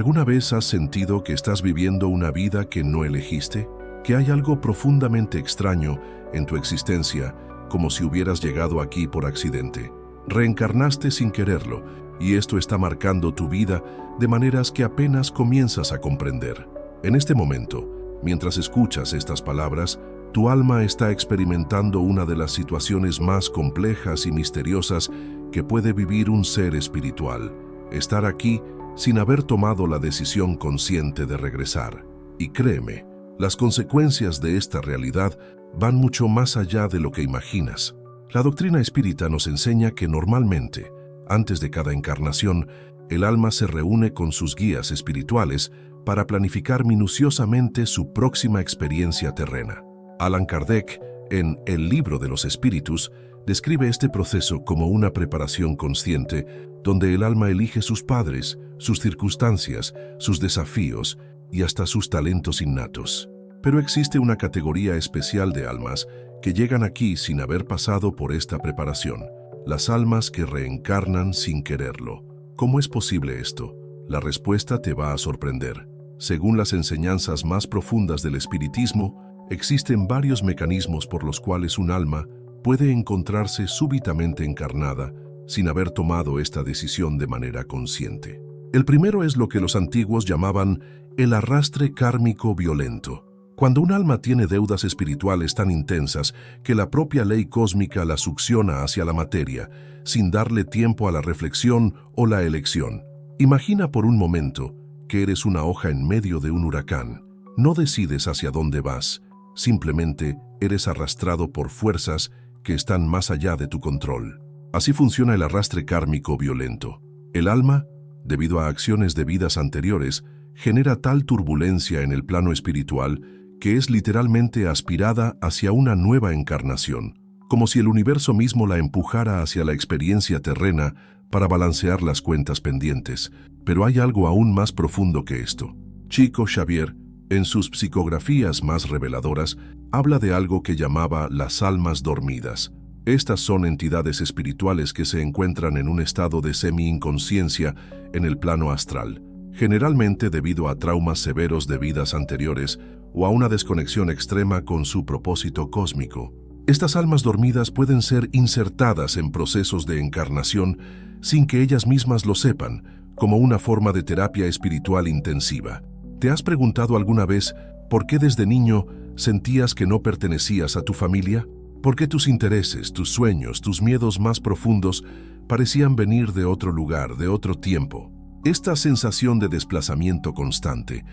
¿Alguna vez has sentido que estás viviendo una vida que no elegiste? ¿Que hay algo profundamente extraño en tu existencia, como si hubieras llegado aquí por accidente? Reencarnaste sin quererlo, y esto está marcando tu vida de maneras que apenas comienzas a comprender. En este momento, mientras escuchas estas palabras, tu alma está experimentando una de las situaciones más complejas y misteriosas que puede vivir un ser espiritual: estar aquí sin haber tomado la decisión consciente de regresar. Y créeme, las consecuencias de esta realidad van mucho más allá de lo que imaginas. La doctrina espírita nos enseña que normalmente, antes de cada encarnación, el alma se reúne con sus guías espirituales para planificar minuciosamente su próxima experiencia terrena. Allan Kardec, en El Libro de los Espíritus, describe este proceso como una preparación consciente, donde el alma elige sus padres, sus circunstancias, sus desafíos y hasta sus talentos innatos. Pero existe una categoría especial de almas que llegan aquí sin haber pasado por esta preparación: las almas que reencarnan sin quererlo. ¿Cómo es posible esto? La respuesta te va a sorprender. Según las enseñanzas más profundas del espiritismo, existen varios mecanismos por los cuales un alma puede encontrarse súbitamente encarnada sin haber tomado esta decisión de manera consciente. El primero es lo que los antiguos llamaban el arrastre kármico violento. Cuando un alma tiene deudas espirituales tan intensas que la propia ley cósmica la succiona hacia la materia, sin darle tiempo a la reflexión o la elección. Imagina por un momento que eres una hoja en medio de un huracán. No decides hacia dónde vas, simplemente eres arrastrado por fuerzas que están más allá de tu control. Así funciona el arrastre kármico violento. El alma, debido a acciones de vidas anteriores, genera tal turbulencia en el plano espiritual que es literalmente aspirada hacia una nueva encarnación, como si el universo mismo la empujara hacia la experiencia terrena para balancear las cuentas pendientes. Pero hay algo aún más profundo que esto. Chico Xavier, en sus psicografías más reveladoras, habla de algo que llamaba las almas dormidas. Estas son entidades espirituales que se encuentran en un estado de semi-inconsciencia en el plano astral, generalmente debido a traumas severos de vidas anteriores o a una desconexión extrema con su propósito cósmico. Estas almas dormidas pueden ser insertadas en procesos de encarnación sin que ellas mismas lo sepan, como una forma de terapia espiritual intensiva. ¿Te has preguntado alguna vez por qué desde niño sentías que no pertenecías a tu familia? ¿Por qué tus intereses, tus sueños, tus miedos más profundos parecían venir de otro lugar, de otro tiempo? Esta sensación de desplazamiento constante,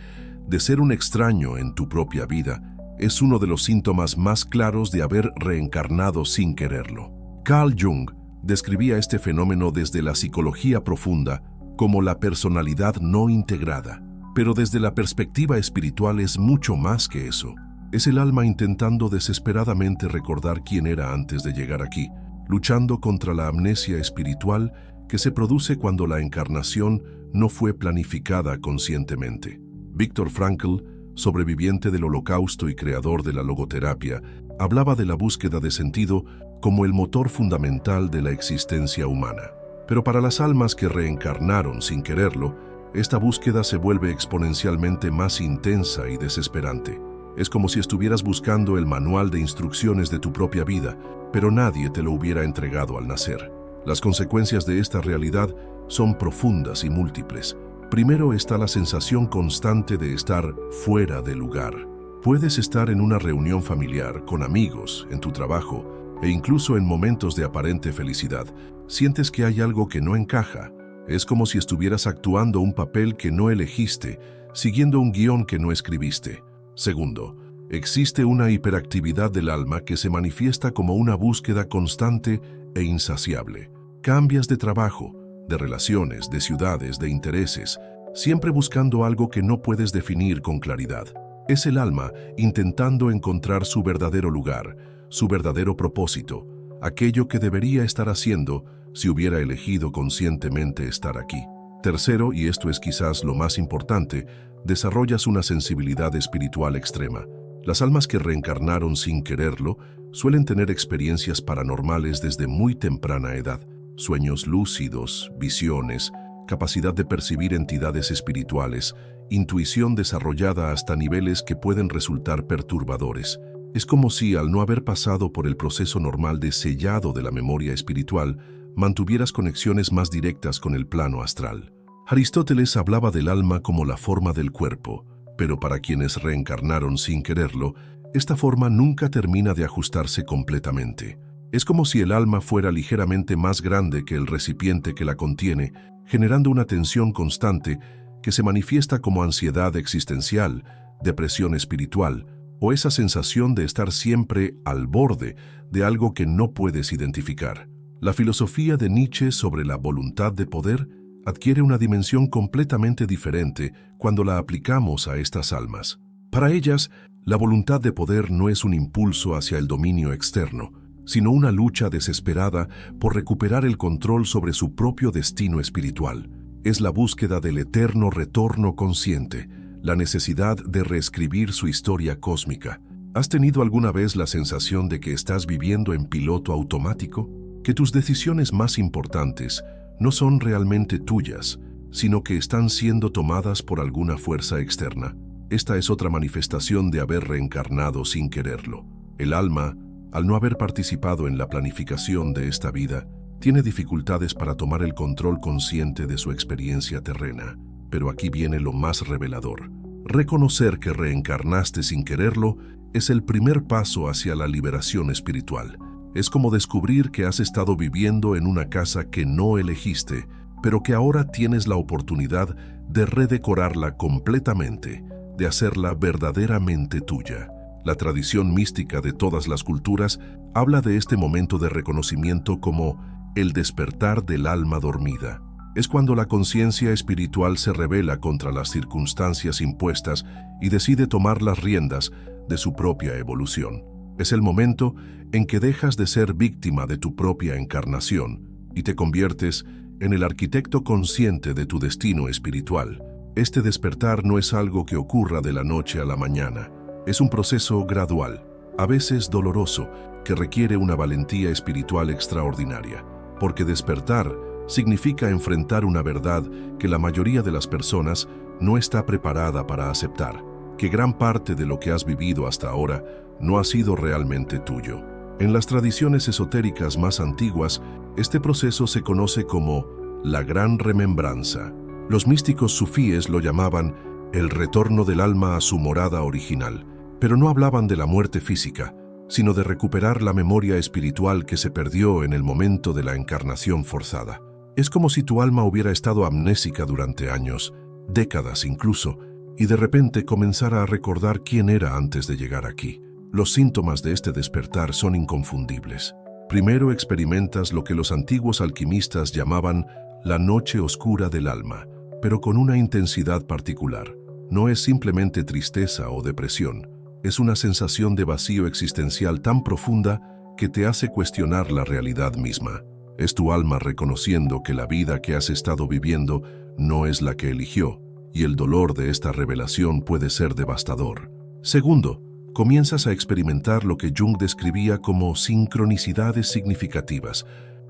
de ser un extraño en tu propia vida, es uno de los síntomas más claros de haber reencarnado sin quererlo. Carl Jung describía este fenómeno desde la psicología profunda como la personalidad no integrada. Pero desde la perspectiva espiritual es mucho más que eso. Es el alma intentando desesperadamente recordar quién era antes de llegar aquí, luchando contra la amnesia espiritual que se produce cuando la encarnación no fue planificada conscientemente. Viktor Frankl, sobreviviente del Holocausto y creador de la logoterapia, hablaba de la búsqueda de sentido como el motor fundamental de la existencia humana. Pero para las almas que reencarnaron sin quererlo, esta búsqueda se vuelve exponencialmente más intensa y desesperante. Es como si estuvieras buscando el manual de instrucciones de tu propia vida, pero nadie te lo hubiera entregado al nacer. Las consecuencias de esta realidad son profundas y múltiples. Primero está la sensación constante de estar fuera de lugar. Puedes estar en una reunión familiar, con amigos, en tu trabajo, e incluso en momentos de aparente felicidad. Sientes que hay algo que no encaja. Es como si estuvieras actuando un papel que no elegiste, siguiendo un guión que no escribiste. Segundo, existe una hiperactividad del alma que se manifiesta como una búsqueda constante e insaciable. Cambias de trabajo, de relaciones, de ciudades, de intereses, siempre buscando algo que no puedes definir con claridad. Es el alma intentando encontrar su verdadero lugar, su verdadero propósito, aquello que debería estar haciendo si hubiera elegido conscientemente estar aquí. Tercero, y esto es quizás lo más importante, desarrollas una sensibilidad espiritual extrema. Las almas que reencarnaron sin quererlo suelen tener experiencias paranormales desde muy temprana edad, sueños lúcidos, visiones, capacidad de percibir entidades espirituales, intuición desarrollada hasta niveles que pueden resultar perturbadores. Es como si, al no haber pasado por el proceso normal de sellado de la memoria espiritual, mantuvieras conexiones más directas con el plano astral. Aristóteles hablaba del alma como la forma del cuerpo, pero para quienes reencarnaron sin quererlo, esta forma nunca termina de ajustarse completamente. Es como si el alma fuera ligeramente más grande que el recipiente que la contiene, generando una tensión constante que se manifiesta como ansiedad existencial, depresión espiritual, o esa sensación de estar siempre al borde de algo que no puedes identificar. La filosofía de Nietzsche sobre la voluntad de poder adquiere una dimensión completamente diferente cuando la aplicamos a estas almas. Para ellas, la voluntad de poder no es un impulso hacia el dominio externo, sino una lucha desesperada por recuperar el control sobre su propio destino espiritual. Es la búsqueda del eterno retorno consciente, la necesidad de reescribir su historia cósmica. ¿Has tenido alguna vez la sensación de que estás viviendo en piloto automático? ¿Que tus decisiones más importantes no son realmente tuyas, sino que están siendo tomadas por alguna fuerza externa? Esta es otra manifestación de haber reencarnado sin quererlo. El alma, al no haber participado en la planificación de esta vida, tiene dificultades para tomar el control consciente de su experiencia terrena. Pero aquí viene lo más revelador. Reconocer que reencarnaste sin quererlo es el primer paso hacia la liberación espiritual. Es como descubrir que has estado viviendo en una casa que no elegiste, pero que ahora tienes la oportunidad de redecorarla completamente, de hacerla verdaderamente tuya. La tradición mística de todas las culturas habla de este momento de reconocimiento como el despertar del alma dormida. Es cuando la conciencia espiritual se rebela contra las circunstancias impuestas y decide tomar las riendas de su propia evolución. Es el momento en que dejas de ser víctima de tu propia encarnación y te conviertes en el arquitecto consciente de tu destino espiritual. Este despertar no es algo que ocurra de la noche a la mañana. Es un proceso gradual, a veces doloroso, que requiere una valentía espiritual extraordinaria. Porque despertar significa enfrentar una verdad que la mayoría de las personas no está preparada para aceptar, que gran parte de lo que has vivido hasta ahora no ha sido realmente tuyo. En las tradiciones esotéricas más antiguas, este proceso se conoce como la gran remembranza. Los místicos sufíes lo llamaban el retorno del alma a su morada original, pero no hablaban de la muerte física, sino de recuperar la memoria espiritual que se perdió en el momento de la encarnación forzada. Es como si tu alma hubiera estado amnésica durante años, décadas incluso, y de repente comenzara a recordar quién era antes de llegar aquí. Los síntomas de este despertar son inconfundibles. Primero experimentas lo que los antiguos alquimistas llamaban la noche oscura del alma, pero con una intensidad particular. No es simplemente tristeza o depresión, es una sensación de vacío existencial tan profunda que te hace cuestionar la realidad misma. Es tu alma reconociendo que la vida que has estado viviendo no es la que eligió, y el dolor de esta revelación puede ser devastador. Segundo, comienzas a experimentar lo que Jung describía como sincronicidades significativas,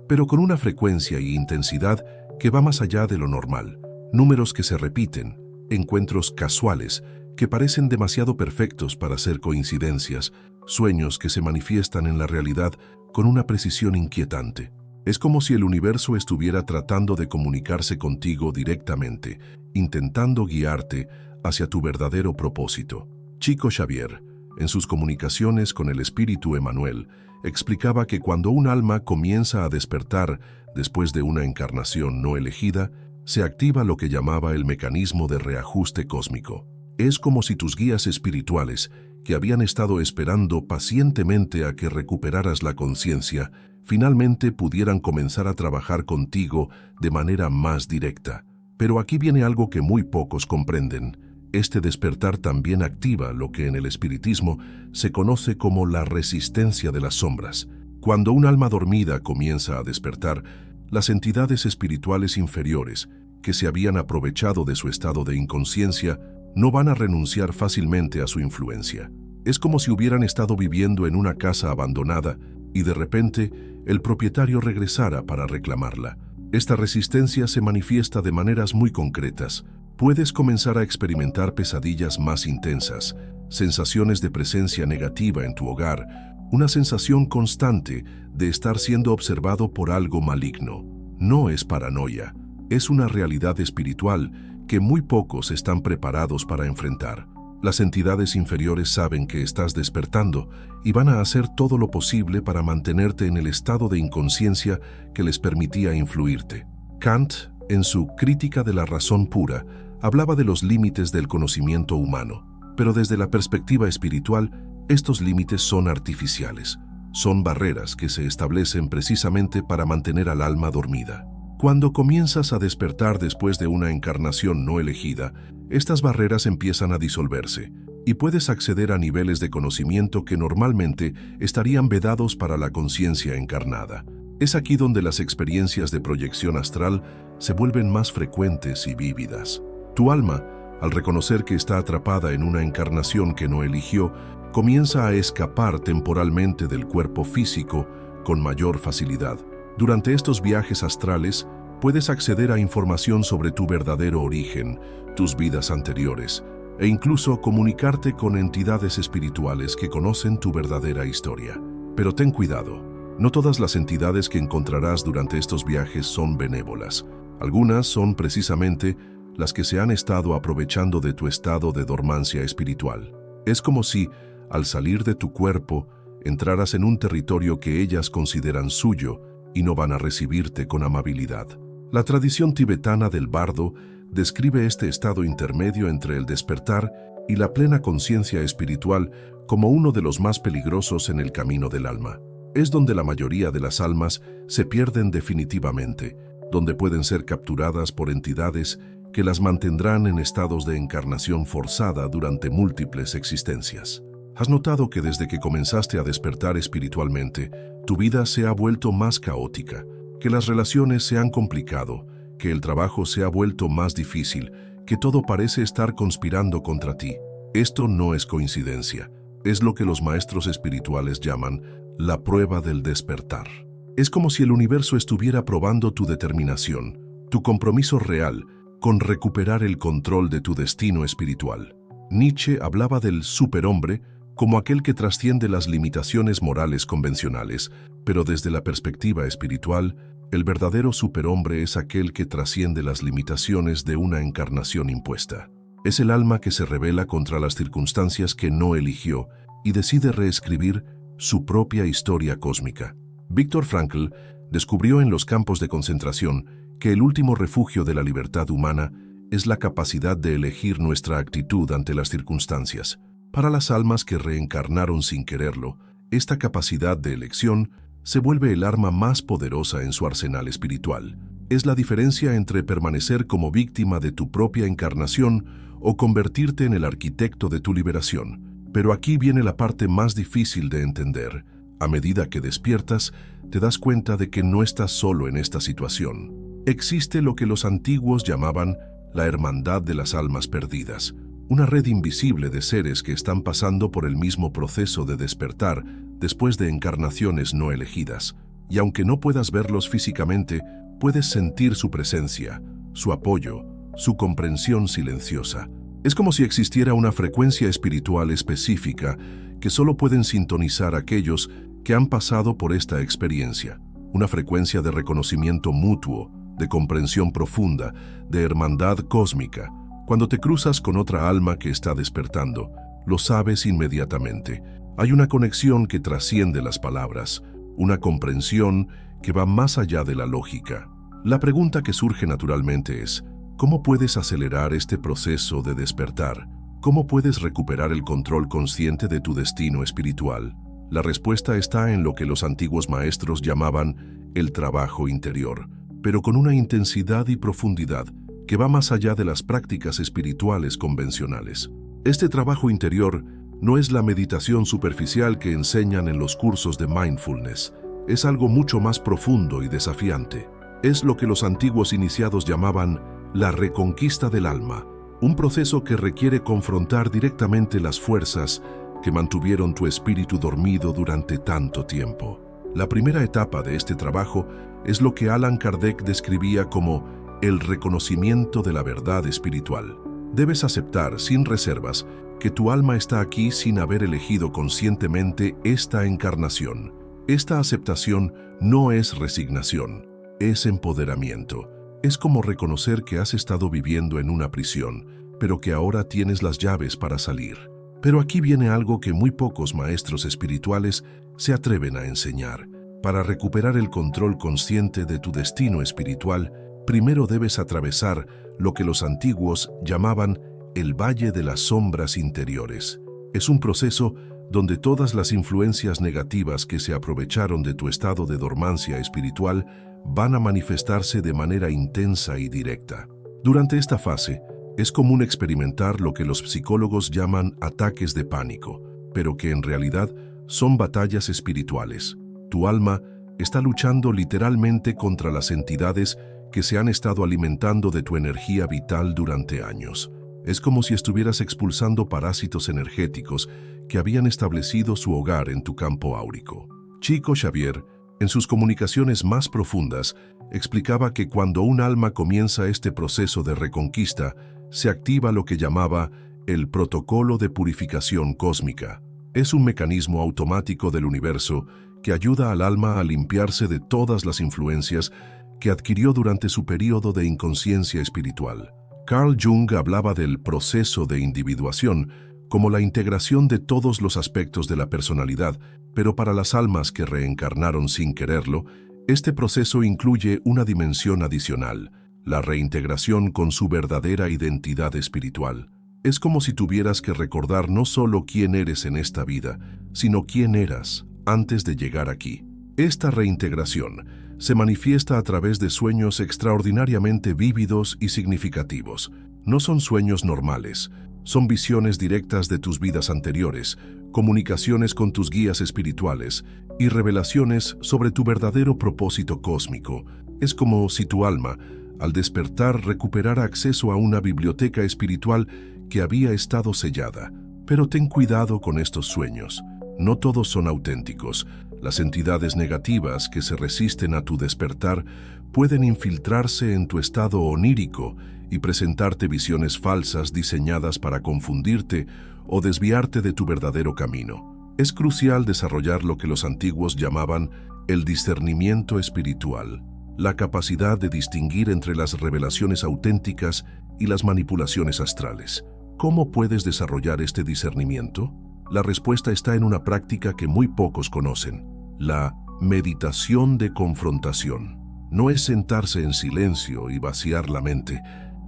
pero con una frecuencia y intensidad que va más allá de lo normal. Números que se repiten, encuentros casuales que parecen demasiado perfectos para ser coincidencias, sueños que se manifiestan en la realidad con una precisión inquietante. Es como si el universo estuviera tratando de comunicarse contigo directamente, intentando guiarte hacia tu verdadero propósito. Chico Xavier, en sus comunicaciones con el espíritu Emmanuel, explicaba que cuando un alma comienza a despertar después de una encarnación no elegida, se activa lo que llamaba el mecanismo de reajuste cósmico. Es como si tus guías espirituales, que habían estado esperando pacientemente a que recuperaras la conciencia, finalmente pudieran comenzar a trabajar contigo de manera más directa. Pero aquí viene algo que muy pocos comprenden. Este despertar también activa lo que en el espiritismo se conoce como la resistencia de las sombras. Cuando un alma dormida comienza a despertar, las entidades espirituales inferiores, que se habían aprovechado de su estado de inconsciencia, no van a renunciar fácilmente a su influencia. Es como si hubieran estado viviendo en una casa abandonada y de repente el propietario regresara para reclamarla. Esta resistencia se manifiesta de maneras muy concretas. Puedes comenzar a experimentar pesadillas más intensas, sensaciones de presencia negativa en tu hogar, una sensación constante de estar siendo observado por algo maligno. No es paranoia, es una realidad espiritual que muy pocos están preparados para enfrentar. Las entidades inferiores saben que estás despertando y van a hacer todo lo posible para mantenerte en el estado de inconsciencia que les permitía influirte. Kant, en su Crítica de la razón pura, hablaba de los límites del conocimiento humano, pero desde la perspectiva espiritual, estos límites son artificiales. Son barreras que se establecen precisamente para mantener al alma dormida. Cuando comienzas a despertar después de una encarnación no elegida, estas barreras empiezan a disolverse y puedes acceder a niveles de conocimiento que normalmente estarían vedados para la conciencia encarnada. Es aquí donde las experiencias de proyección astral se vuelven más frecuentes y vívidas. Tu alma, al reconocer que está atrapada en una encarnación que no eligió, comienza a escapar temporalmente del cuerpo físico con mayor facilidad. Durante estos viajes astrales, puedes acceder a información sobre tu verdadero origen, tus vidas anteriores, e incluso comunicarte con entidades espirituales que conocen tu verdadera historia. Pero ten cuidado, no todas las entidades que encontrarás durante estos viajes son benévolas. Algunas son precisamente las que se han estado aprovechando de tu estado de dormancia espiritual. Es como si, al salir de tu cuerpo, entraras en un territorio que ellas consideran suyo y no van a recibirte con amabilidad. La tradición tibetana del bardo describe este estado intermedio entre el despertar y la plena conciencia espiritual como uno de los más peligrosos en el camino del alma. Es donde la mayoría de las almas se pierden definitivamente, donde pueden ser capturadas por entidades que las mantendrán en estados de encarnación forzada durante múltiples existencias. ¿Has notado que desde que comenzaste a despertar espiritualmente, tu vida se ha vuelto más caótica, que las relaciones se han complicado, que el trabajo se ha vuelto más difícil, que todo parece estar conspirando contra ti? Esto no es coincidencia, es lo que los maestros espirituales llaman la prueba del despertar. Es como si el universo estuviera probando tu determinación, tu compromiso real con recuperar el control de tu destino espiritual. Nietzsche hablaba del superhombre como aquel que trasciende las limitaciones morales convencionales, pero desde la perspectiva espiritual, el verdadero superhombre es aquel que trasciende las limitaciones de una encarnación impuesta. Es el alma que se rebela contra las circunstancias que no eligió y decide reescribir su propia historia cósmica. Viktor Frankl descubrió en los campos de concentración que el último refugio de la libertad humana es la capacidad de elegir nuestra actitud ante las circunstancias. Para las almas que reencarnaron sin quererlo, esta capacidad de elección se vuelve el arma más poderosa en su arsenal espiritual. Es la diferencia entre permanecer como víctima de tu propia encarnación o convertirte en el arquitecto de tu liberación. Pero aquí viene la parte más difícil de entender. A medida que despiertas, te das cuenta de que no estás solo en esta situación. Existe lo que los antiguos llamaban la hermandad de las almas perdidas, una red invisible de seres que están pasando por el mismo proceso de despertar después de encarnaciones no elegidas. Y aunque no puedas verlos físicamente, puedes sentir su presencia, su apoyo, su comprensión silenciosa. Es como si existiera una frecuencia espiritual específica que solo pueden sintonizar aquellos que han pasado por esta experiencia. Una frecuencia de reconocimiento mutuo, de comprensión profunda, de hermandad cósmica. Cuando te cruzas con otra alma que está despertando, lo sabes inmediatamente. Hay una conexión que trasciende las palabras, una comprensión que va más allá de la lógica. La pregunta que surge naturalmente es, ¿cómo puedes acelerar este proceso de despertar? ¿Cómo puedes recuperar el control consciente de tu destino espiritual? La respuesta está en lo que los antiguos maestros llamaban el trabajo interior, pero con una intensidad y profundidad que va más allá de las prácticas espirituales convencionales. Este trabajo interior no es la meditación superficial que enseñan en los cursos de mindfulness, es algo mucho más profundo y desafiante. Es lo que los antiguos iniciados llamaban la reconquista del alma, un proceso que requiere confrontar directamente las fuerzas que mantuvieron tu espíritu dormido durante tanto tiempo. La primera etapa de este trabajo es lo que Allan Kardec describía como el reconocimiento de la verdad espiritual. Debes aceptar, sin reservas, que tu alma está aquí sin haber elegido conscientemente esta encarnación. Esta aceptación no es resignación, es empoderamiento. Es como reconocer que has estado viviendo en una prisión, pero que ahora tienes las llaves para salir. Pero aquí viene algo que muy pocos maestros espirituales se atreven a enseñar. Para recuperar el control consciente de tu destino espiritual, primero debes atravesar lo que los antiguos llamaban el Valle de las Sombras Interiores. Es un proceso donde todas las influencias negativas que se aprovecharon de tu estado de dormancia espiritual van a manifestarse de manera intensa y directa. Durante esta fase, es común experimentar lo que los psicólogos llaman ataques de pánico, pero que en realidad son batallas espirituales. Tu alma está luchando literalmente contra las entidades que se han estado alimentando de tu energía vital durante años. Es como si estuvieras expulsando parásitos energéticos que habían establecido su hogar en tu campo áurico. Chico Xavier, en sus comunicaciones más profundas, explicaba que cuando un alma comienza este proceso de reconquista, se activa lo que llamaba el protocolo de purificación cósmica. Es un mecanismo automático del universo que ayuda al alma a limpiarse de todas las influencias que adquirió durante su período de inconsciencia espiritual. Carl Jung hablaba del proceso de individuación como la integración de todos los aspectos de la personalidad, pero para las almas que reencarnaron sin quererlo, este proceso incluye una dimensión adicional, la reintegración con su verdadera identidad espiritual. Es como si tuvieras que recordar no solo quién eres en esta vida, sino quién eras antes de llegar aquí. Esta reintegración se manifiesta a través de sueños extraordinariamente vívidos y significativos. No son sueños normales, son visiones directas de tus vidas anteriores, comunicaciones con tus guías espirituales y revelaciones sobre tu verdadero propósito cósmico. Es como si tu alma, al despertar, recuperara acceso a una biblioteca espiritual que había estado sellada. Pero ten cuidado con estos sueños. No todos son auténticos. Las entidades negativas que se resisten a tu despertar pueden infiltrarse en tu estado onírico y presentarte visiones falsas diseñadas para confundirte o desviarte de tu verdadero camino. Es crucial desarrollar lo que los antiguos llamaban el discernimiento espiritual, la capacidad de distinguir entre las revelaciones auténticas y las manipulaciones astrales. ¿Cómo puedes desarrollar este discernimiento? La respuesta está en una práctica que muy pocos conocen, la meditación de confrontación. No es sentarse en silencio y vaciar la mente,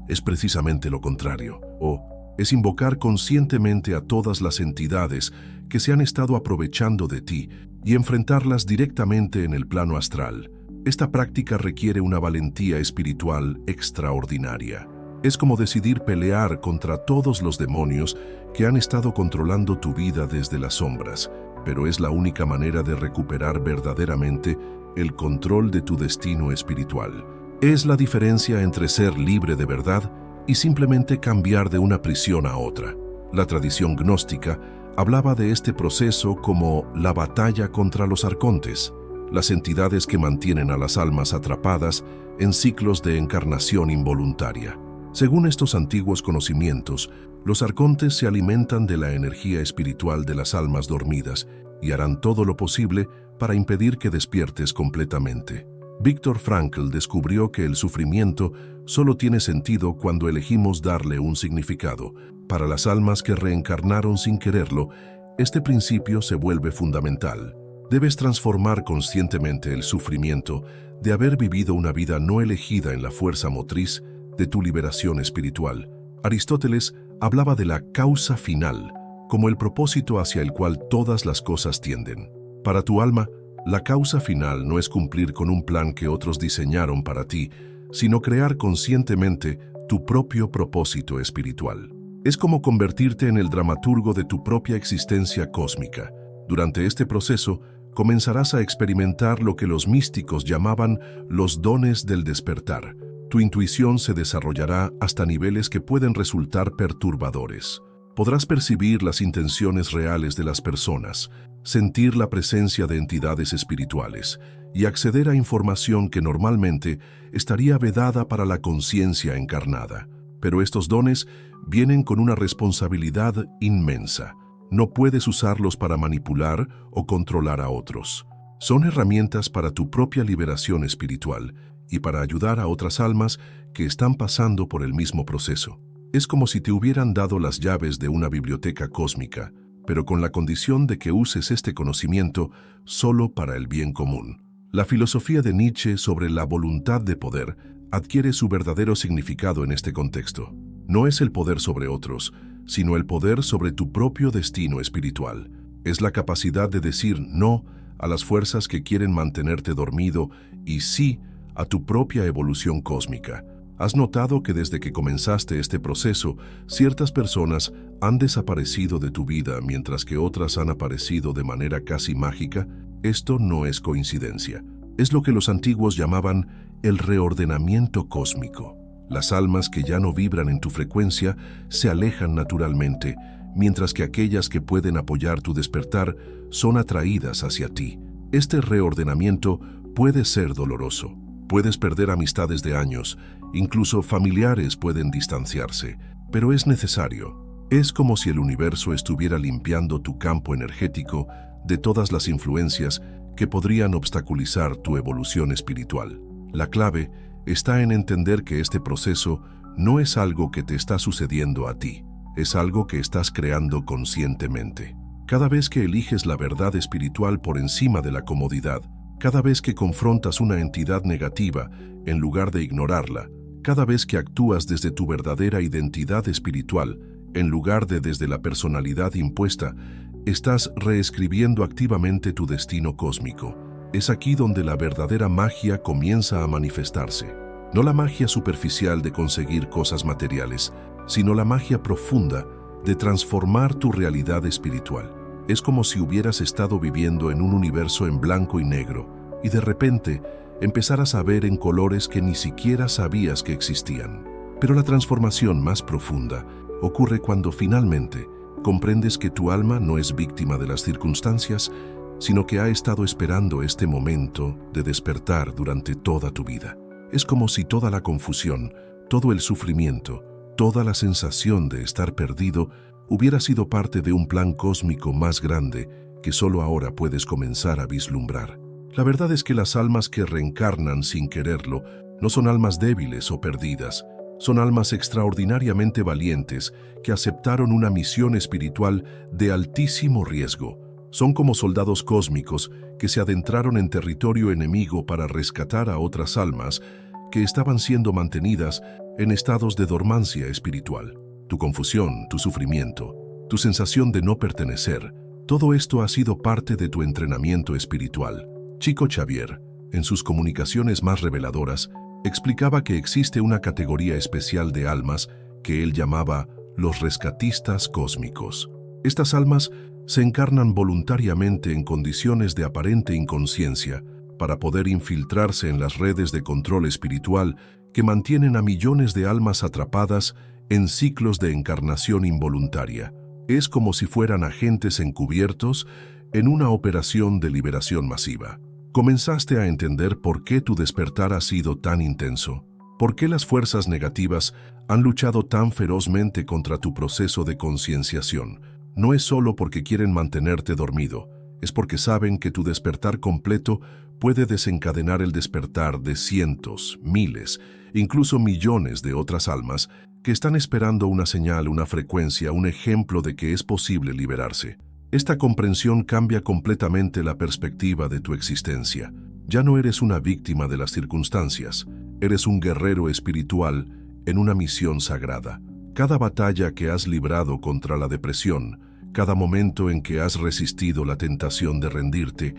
es precisamente lo contrario. Es invocar conscientemente a todas las entidades que se han estado aprovechando de ti y enfrentarlas directamente en el plano astral. Esta práctica requiere una valentía espiritual extraordinaria. Es como decidir pelear contra todos los demonios que han estado controlando tu vida desde las sombras, pero es la única manera de recuperar verdaderamente el control de tu destino espiritual. Es la diferencia entre ser libre de verdad y simplemente cambiar de una prisión a otra. La tradición gnóstica hablaba de este proceso como la batalla contra los arcontes, las entidades que mantienen a las almas atrapadas en ciclos de encarnación involuntaria. Según estos antiguos conocimientos, los arcontes se alimentan de la energía espiritual de las almas dormidas y harán todo lo posible para impedir que despiertes completamente. Viktor Frankl descubrió que el sufrimiento solo tiene sentido cuando elegimos darle un significado. Para las almas que reencarnaron sin quererlo, este principio se vuelve fundamental. Debes transformar conscientemente el sufrimiento de haber vivido una vida no elegida en la fuerza motriz de tu liberación espiritual. Aristóteles hablaba de la causa final como el propósito hacia el cual todas las cosas tienden. Para tu alma, la causa final no es cumplir con un plan que otros diseñaron para ti, sino crear conscientemente tu propio propósito espiritual. Es como convertirte en el dramaturgo de tu propia existencia cósmica. Durante este proceso, comenzarás a experimentar lo que los místicos llamaban los dones del despertar. Tu intuición se desarrollará hasta niveles que pueden resultar perturbadores. Podrás percibir las intenciones reales de las personas, sentir la presencia de entidades espirituales y acceder a información que normalmente estaría vedada para la conciencia encarnada. Pero estos dones vienen con una responsabilidad inmensa. No puedes usarlos para manipular o controlar a otros. Son herramientas para tu propia liberación espiritual y para ayudar a otras almas que están pasando por el mismo proceso. Es como si te hubieran dado las llaves de una biblioteca cósmica, pero con la condición de que uses este conocimiento solo para el bien común. La filosofía de Nietzsche sobre la voluntad de poder adquiere su verdadero significado en este contexto. No es el poder sobre otros, sino el poder sobre tu propio destino espiritual. Es la capacidad de decir no a las fuerzas que quieren mantenerte dormido y sí a tu propia evolución cósmica. ¿Has notado que desde que comenzaste este proceso, ciertas personas han desaparecido de tu vida mientras que otras han aparecido de manera casi mágica? Esto no es coincidencia. Es lo que los antiguos llamaban el reordenamiento cósmico. Las almas que ya no vibran en tu frecuencia se alejan naturalmente, mientras que aquellas que pueden apoyar tu despertar son atraídas hacia ti. Este reordenamiento puede ser doloroso. Puedes perder amistades de años, incluso familiares pueden distanciarse, pero es necesario. Es como si el universo estuviera limpiando tu campo energético de todas las influencias que podrían obstaculizar tu evolución espiritual. La clave está en entender que este proceso no es algo que te está sucediendo a ti, es algo que estás creando conscientemente. Cada vez que eliges la verdad espiritual por encima de la comodidad, cada vez que confrontas una entidad negativa en lugar de ignorarla, cada vez que actúas desde tu verdadera identidad espiritual en lugar de desde la personalidad impuesta, estás reescribiendo activamente tu destino cósmico. Es aquí donde la verdadera magia comienza a manifestarse. No la magia superficial de conseguir cosas materiales, sino la magia profunda de transformar tu realidad espiritual. Es como si hubieras estado viviendo en un universo en blanco y negro y de repente empezaras a ver en colores que ni siquiera sabías que existían. Pero la transformación más profunda ocurre cuando finalmente comprendes que tu alma no es víctima de las circunstancias, sino que ha estado esperando este momento de despertar durante toda tu vida. Es como si toda la confusión, todo el sufrimiento, toda la sensación de estar perdido hubiera sido parte de un plan cósmico más grande que solo ahora puedes comenzar a vislumbrar. La verdad es que las almas que reencarnan sin quererlo no son almas débiles o perdidas, son almas extraordinariamente valientes que aceptaron una misión espiritual de altísimo riesgo. Son como soldados cósmicos que se adentraron en territorio enemigo para rescatar a otras almas que estaban siendo mantenidas en estados de dormancia espiritual. Tu confusión, tu sufrimiento, tu sensación de no pertenecer, todo esto ha sido parte de tu entrenamiento espiritual. Chico Xavier, en sus comunicaciones más reveladoras, explicaba que existe una categoría especial de almas que él llamaba los rescatistas cósmicos. Estas almas se encarnan voluntariamente en condiciones de aparente inconsciencia para poder infiltrarse en las redes de control espiritual que mantienen a millones de almas atrapadas en ciclos de encarnación involuntaria. Es como si fueran agentes encubiertos en una operación de liberación masiva. Comenzaste a entender por qué tu despertar ha sido tan intenso, por qué las fuerzas negativas han luchado tan ferozmente contra tu proceso de concienciación. No es solo porque quieren mantenerte dormido, es porque saben que tu despertar completo puede desencadenar el despertar de cientos, miles, incluso millones de otras almas que están esperando una señal, una frecuencia, un ejemplo de que es posible liberarse. Esta comprensión cambia completamente la perspectiva de tu existencia. Ya no eres una víctima de las circunstancias, eres un guerrero espiritual en una misión sagrada. Cada batalla que has librado contra la depresión, cada momento en que has resistido la tentación de rendirte,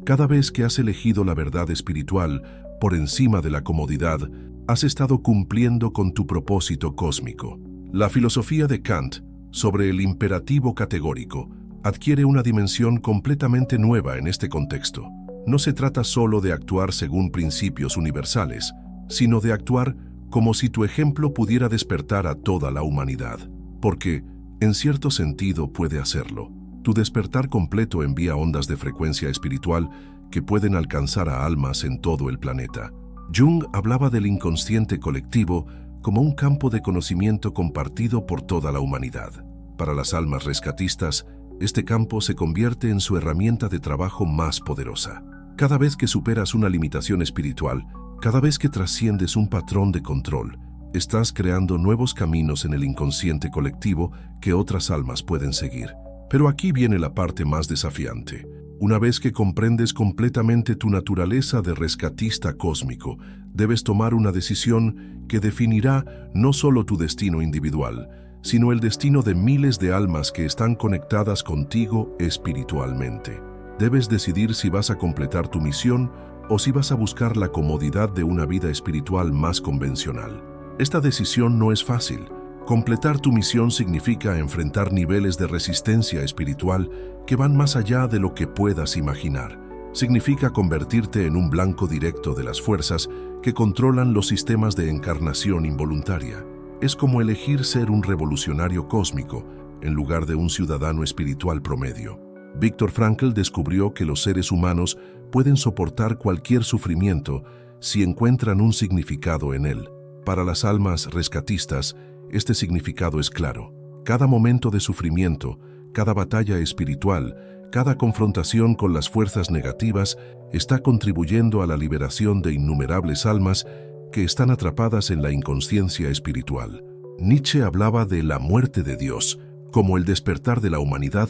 cada vez que has elegido la verdad espiritual por encima de la comodidad, has estado cumpliendo con tu propósito cósmico. La filosofía de Kant sobre el imperativo categórico adquiere una dimensión completamente nueva en este contexto. No se trata solo de actuar según principios universales, sino de actuar como si tu ejemplo pudiera despertar a toda la humanidad. Porque En cierto sentido puede hacerlo. Tu despertar completo envía ondas de frecuencia espiritual que pueden alcanzar a almas en todo el planeta. Jung hablaba del inconsciente colectivo como un campo de conocimiento compartido por toda la humanidad. Para las almas rescatistas, este campo se convierte en su herramienta de trabajo más poderosa. Cada vez que superas una limitación espiritual, cada vez que trasciendes un patrón de control, estás creando nuevos caminos en el inconsciente colectivo que otras almas pueden seguir. Pero aquí viene la parte más desafiante. Una vez que comprendes completamente tu naturaleza de rescatista cósmico, debes tomar una decisión que definirá no solo tu destino individual, sino el destino de miles de almas que están conectadas contigo espiritualmente. Debes decidir si vas a completar tu misión o si vas a buscar la comodidad de una vida espiritual más convencional. Esta decisión no es fácil. Completar tu misión significa enfrentar niveles de resistencia espiritual que van más allá de lo que puedas imaginar. Significa convertirte en un blanco directo de las fuerzas que controlan los sistemas de encarnación involuntaria. Es como elegir ser un revolucionario cósmico en lugar de un ciudadano espiritual promedio. Viktor Frankl descubrió que los seres humanos pueden soportar cualquier sufrimiento si encuentran un significado en él. Para las almas rescatistas, este significado es claro. Cada momento de sufrimiento, cada batalla espiritual, cada confrontación con las fuerzas negativas está contribuyendo a la liberación de innumerables almas que están atrapadas en la inconsciencia espiritual. Nietzsche hablaba de la muerte de Dios como el despertar de la humanidad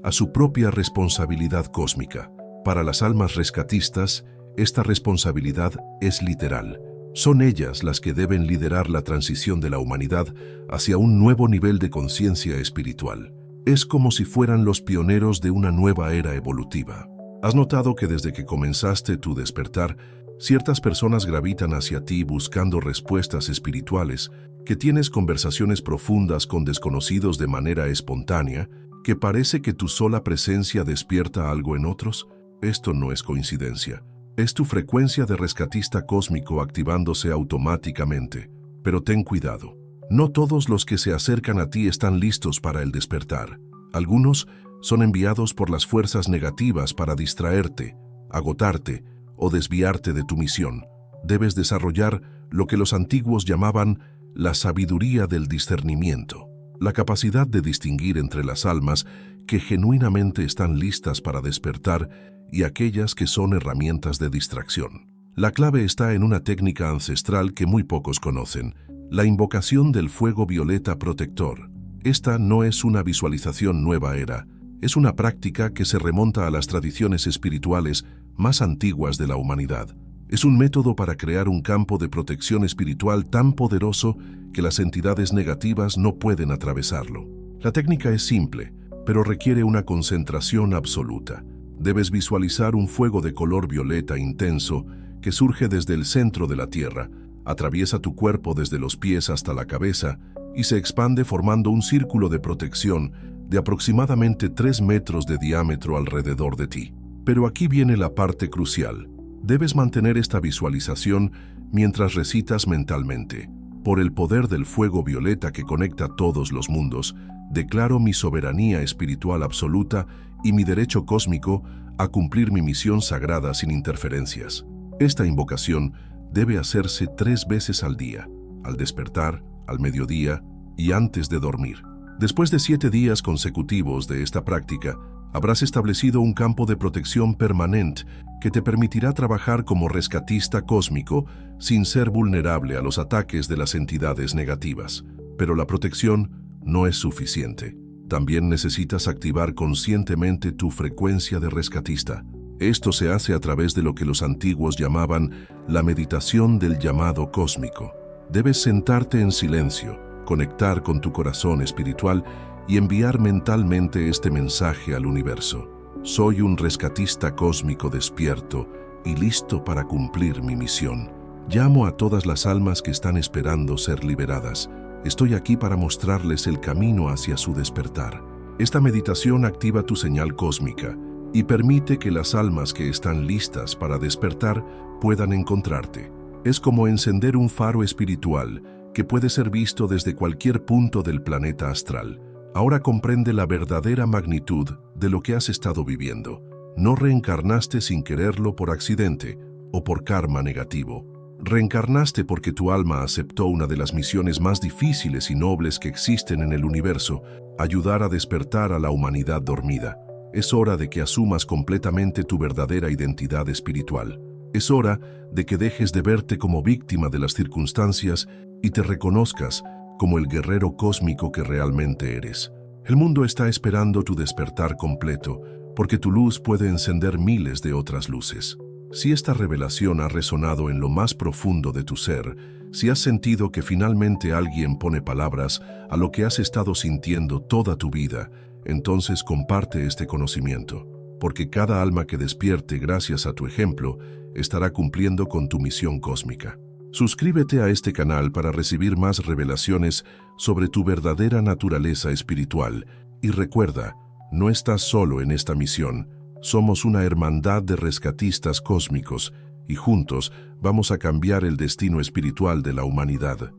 a su propia responsabilidad cósmica. Para las almas rescatistas, esta responsabilidad es literal. Son ellas las que deben liderar la transición de la humanidad hacia un nuevo nivel de conciencia espiritual. Es como si fueran los pioneros de una nueva era evolutiva. ¿Has notado que desde que comenzaste tu despertar, ciertas personas gravitan hacia ti buscando respuestas espirituales, que tienes conversaciones profundas con desconocidos de manera espontánea, que parece que tu sola presencia despierta algo en otros? Esto no es coincidencia. Es tu frecuencia de rescatista cósmico activándose automáticamente. Pero ten cuidado. No todos los que se acercan a ti están listos para el despertar. Algunos son enviados por las fuerzas negativas para distraerte, agotarte o desviarte de tu misión. Debes desarrollar lo que los antiguos llamaban la sabiduría del discernimiento, la capacidad de distinguir entre las almas que genuinamente están listas para despertar y aquellas que son herramientas de distracción. La clave está en una técnica ancestral que muy pocos conocen, la invocación del fuego violeta protector. Esta no es una visualización nueva era, es una práctica que se remonta a las tradiciones espirituales más antiguas de la humanidad. Es un método para crear un campo de protección espiritual tan poderoso que las entidades negativas no pueden atravesarlo. La técnica es simple, pero requiere una concentración absoluta. Debes visualizar un fuego de color violeta intenso que surge desde el centro de la Tierra, atraviesa tu cuerpo desde los pies hasta la cabeza y se expande formando un círculo de protección de aproximadamente 3 metros de diámetro alrededor de ti. Pero aquí viene la parte crucial. Debes mantener esta visualización mientras recitas mentalmente. Por el poder del fuego violeta que conecta todos los mundos, declaro mi soberanía espiritual absoluta y mi derecho cósmico a cumplir mi misión sagrada sin interferencias. Esta invocación debe hacerse 3 veces al día, al despertar, al mediodía y antes de dormir. Después de 7 días consecutivos de esta práctica, habrás establecido un campo de protección permanente que te permitirá trabajar como rescatista cósmico sin ser vulnerable a los ataques de las entidades negativas. Pero la protección no es suficiente. También necesitas activar conscientemente tu frecuencia de rescatista. Esto se hace a través de lo que los antiguos llamaban la meditación del llamado cósmico. Debes sentarte en silencio, conectar con tu corazón espiritual y enviar mentalmente este mensaje al universo. Soy un rescatista cósmico despierto y listo para cumplir mi misión. Llamo a todas las almas que están esperando ser liberadas. Estoy aquí para mostrarles el camino hacia su despertar. Esta meditación activa tu señal cósmica y permite que las almas que están listas para despertar puedan encontrarte. Es como encender un faro espiritual que puede ser visto desde cualquier punto del planeta astral. Ahora comprende la verdadera magnitud de lo que has estado viviendo. No reencarnaste sin quererlo por accidente o por karma negativo. Reencarnaste porque tu alma aceptó una de las misiones más difíciles y nobles que existen en el universo: ayudar a despertar a la humanidad dormida. Es hora de que asumas completamente tu verdadera identidad espiritual. Es hora de que dejes de verte como víctima de las circunstancias y te reconozcas como el guerrero cósmico que realmente eres. El mundo está esperando tu despertar completo, porque tu luz puede encender miles de otras luces. Si esta revelación ha resonado en lo más profundo de tu ser, si has sentido que finalmente alguien pone palabras a lo que has estado sintiendo toda tu vida, entonces comparte este conocimiento, porque cada alma que despierte gracias a tu ejemplo estará cumpliendo con tu misión cósmica. Suscríbete a este canal para recibir más revelaciones sobre tu verdadera naturaleza espiritual y recuerda, no estás solo en esta misión. Somos una hermandad de rescatistas cósmicos y juntos vamos a cambiar el destino espiritual de la humanidad.